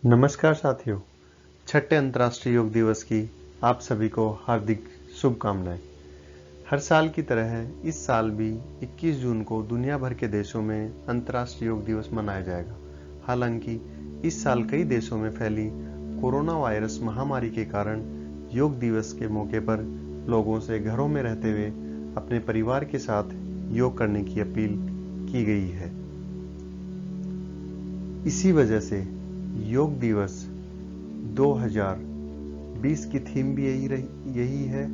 नमस्कार साथियों, छठे अंतर्राष्ट्रीय योग दिवस की आप सभी को हार्दिक शुभकामनाएं। हर साल की तरह इस साल भी 21 जून को दुनिया भर के देशों में अंतर्राष्ट्रीय योग दिवस मनाया जाएगा। हालांकि इस साल कई देशों में फैली कोरोना वायरस महामारी के कारण योग दिवस के मौके पर लोगों से घरों में रहते हुए अपने परिवार के साथ योग करने की अपील की गई है। इसी वजह से योग दिवस 2020 की थीम भी यही है,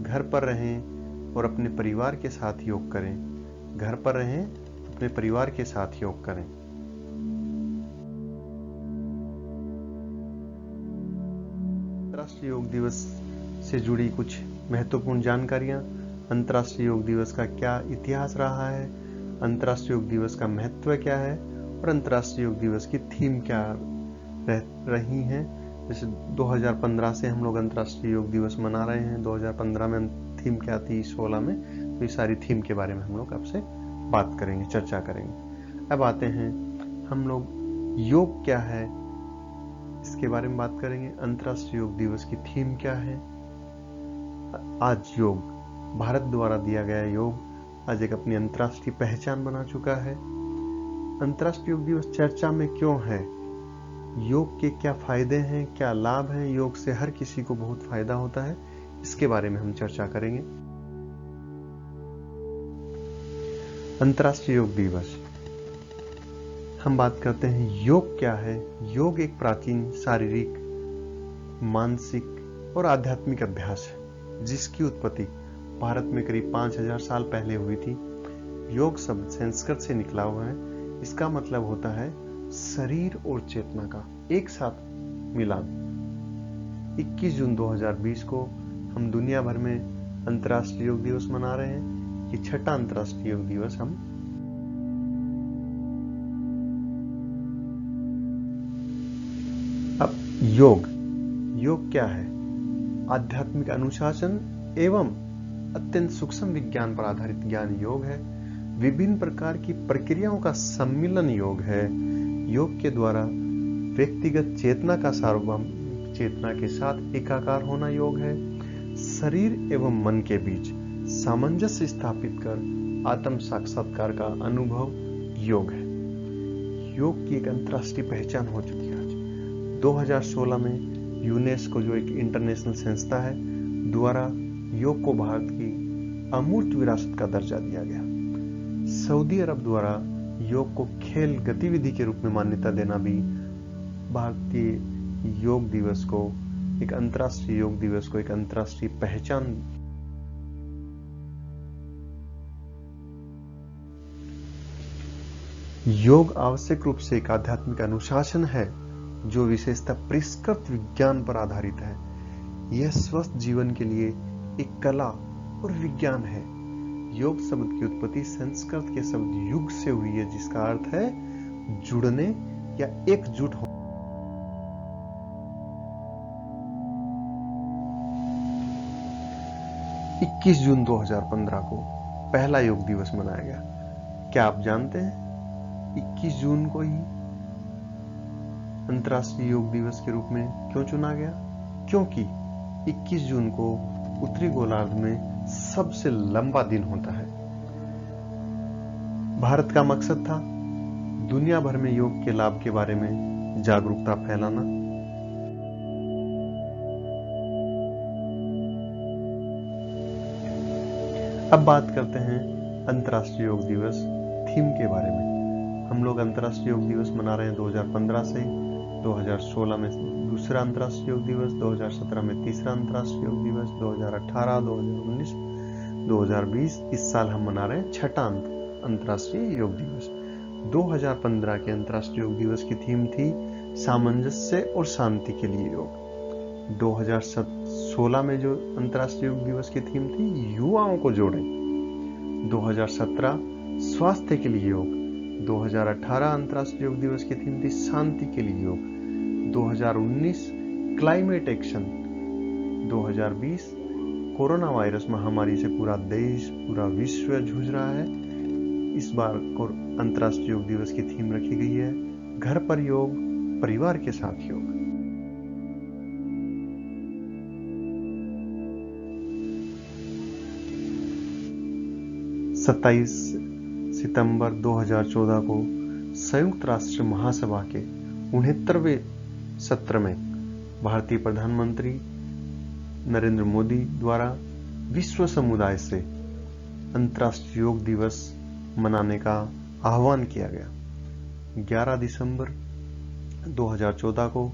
घर पर रहें और अपने परिवार के साथ योग करें। घर पर रहें, अपने परिवार के साथ योग करें। अंतर्राष्ट्रीय योग दिवस से जुड़ी कुछ महत्वपूर्ण जानकारियां। अंतर्राष्ट्रीय योग दिवस का क्या इतिहास रहा है, अंतर्राष्ट्रीय योग दिवस का महत्व क्या है और अंतर्राष्ट्रीय योग दिवस की थीम क्या रही हैं। जैसे 2015 से हम लोग अंतर्राष्ट्रीय योग दिवस मना रहे हैं। 2015 में थीम क्या थी, 16 में, तो ये सारी थीम के बारे में हम लोग आपसे बात करेंगे, चर्चा करेंगे। अब आते हैं हम लोग योग क्या है, इसके बारे में बात करेंगे। अंतर्राष्ट्रीय योग दिवस की थीम क्या है। आज योग, भारत द्वारा दिया गया योग आज एक अपनी अंतर्राष्ट्रीय पहचान बना चुका है। अंतर्राष्ट्रीय योग दिवस चर्चा में क्यों है, योग के क्या फायदे हैं, क्या लाभ हैं, योग से हर किसी को बहुत फायदा होता है, इसके बारे में हम चर्चा करेंगे। अंतर्राष्ट्रीय योग दिवस, हम बात करते हैं योग क्या है। योग एक प्राचीन शारीरिक, मानसिक और आध्यात्मिक अभ्यास है जिसकी उत्पत्ति भारत में करीब 5000 साल पहले हुई थी। योग शब्द संस्कृत से निकला हुआ है। इसका मतलब होता है शरीर और चेतना का एक साथ मिलान। 21 जून 2020 को हम दुनिया भर में अंतर्राष्ट्रीय योग दिवस मना रहे हैं। ये छठा अंतर्राष्ट्रीय योग दिवस हम अब योग क्या है। आध्यात्मिक अनुशासन एवं अत्यंत सूक्ष्म विज्ञान पर आधारित ज्ञान योग है। विभिन्न प्रकार की प्रक्रियाओं का सम्मिलन योग है। योग के द्वारा व्यक्तिगत चेतना का सार्वभौम चेतना के साथ एकाकार होना योग है। शरीर एवं मन के बीच सामंजस्य स्थापित कर आत्म साक्षात्कार का अनुभव योग है। योग की एक अंतर्राष्ट्रीय पहचान हो चुकी है। आज 2016 में यूनेस्को, जो एक इंटरनेशनल संस्था है, द्वारा योग को भारत की अमूर्त विरासत का दर्जा दिया गया। सऊदी अरब द्वारा योग को खेल गतिविधि के रूप में मान्यता देना भी भारतीय योग दिवस को, एक अंतर्राष्ट्रीय योग दिवस को एक अंतर्राष्ट्रीय पहचान। योग आवश्यक रूप से एक आध्यात्मिक अनुशासन है जो विशेषतः परिष्कृत विज्ञान पर आधारित है। यह स्वस्थ जीवन के लिए एक कला और विज्ञान है। योग शब्द की उत्पत्ति संस्कृत के शब्द युग से हुई है, जिसका अर्थ है जुड़ने या एकजुट हो। इक्कीस जून 2015 को पहला योग दिवस मनाया गया। क्या आप जानते हैं 21 जून को ही अंतर्राष्ट्रीय योग दिवस के रूप में क्यों चुना गया? क्योंकि 21 जून को उत्तरी गोलार्ध में सबसे लंबा दिन होता है। भारत का मकसद था दुनिया भर में योग के लाभ के बारे में जागरूकता फैलाना। अब बात करते हैं अंतर्राष्ट्रीय योग दिवस थीम के बारे में। हम लोग अंतर्राष्ट्रीय योग दिवस मना रहे हैं 2015 से। 2016 में दूसरा अंतर्राष्ट्रीय योग दिवस, 2017 में तीसरा अंतर्राष्ट्रीय योग दिवस, 2018, 2019, 2020 इस साल हम मना रहे हैं छठा अंतर्राष्ट्रीय योग दिवस। 2015 के अंतर्राष्ट्रीय योग दिवस की थीम थी सामंजस्य और शांति के लिए योग। 2016 में जो अंतर्राष्ट्रीय योग दिवस की थीम थी युवाओं को जोड़ें। 2017 स्वास्थ्य के लिए योग। 2018 अंतर्राष्ट्रीय योग दिवस की थीम थी शांति के लिए योग। 2019 क्लाइमेट एक्शन। 2020 कोरोना वायरस महामारी से पूरा देश, पूरा विश्व जूझ रहा है। इस बार अंतर्राष्ट्रीय योग दिवस की थीम रखी गई है घर पर योग परिवार के साथ योग। सत्ताईस सितंबर 2014 को संयुक्त राष्ट्र महासभा के 69वें सत्र में भारतीय प्रधानमंत्री नरेंद्र मोदी द्वारा विश्व समुदाय से अंतर्राष्ट्रीय योग दिवस मनाने का आह्वान किया गया। 11 दिसंबर 2014 को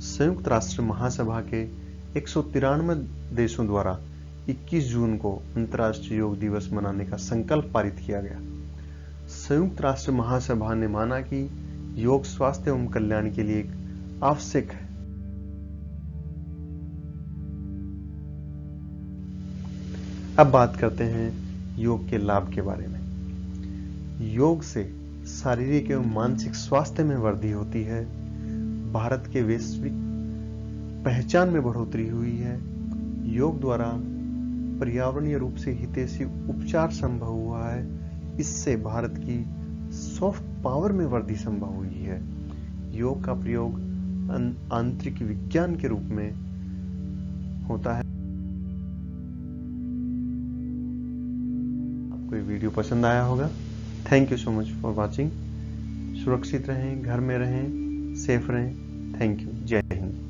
संयुक्त राष्ट्र महासभा के 193 देशों द्वारा 21 जून को अंतर्राष्ट्रीय योग दिवस मनाने का संकल्प पारित किया गया। संयुक्त राष्ट्र महासभा ने माना कि योग स्वास्थ्य एवं कल्याण के लिए एक आवश्यक है। अब बात करते हैं योग के लाभ के बारे में। योग से शारीरिक एवं मानसिक स्वास्थ्य में वृद्धि होती है। भारत के वैश्विक पहचान में बढ़ोतरी हुई है। योग द्वारा पर्यावरणीय रूप से हितैषी उपचार संभव हुआ है। इससे भारत की सॉफ्ट पावर में वृद्धि संभव हुई है। योग का प्रयोग आंतरिक विज्ञान के रूप में होता है। आपको ये वीडियो पसंद आया होगा। Thank you so much for watching. सुरक्षित रहें, घर में रहें, सेफ रहें। Thank you. जय हिंद।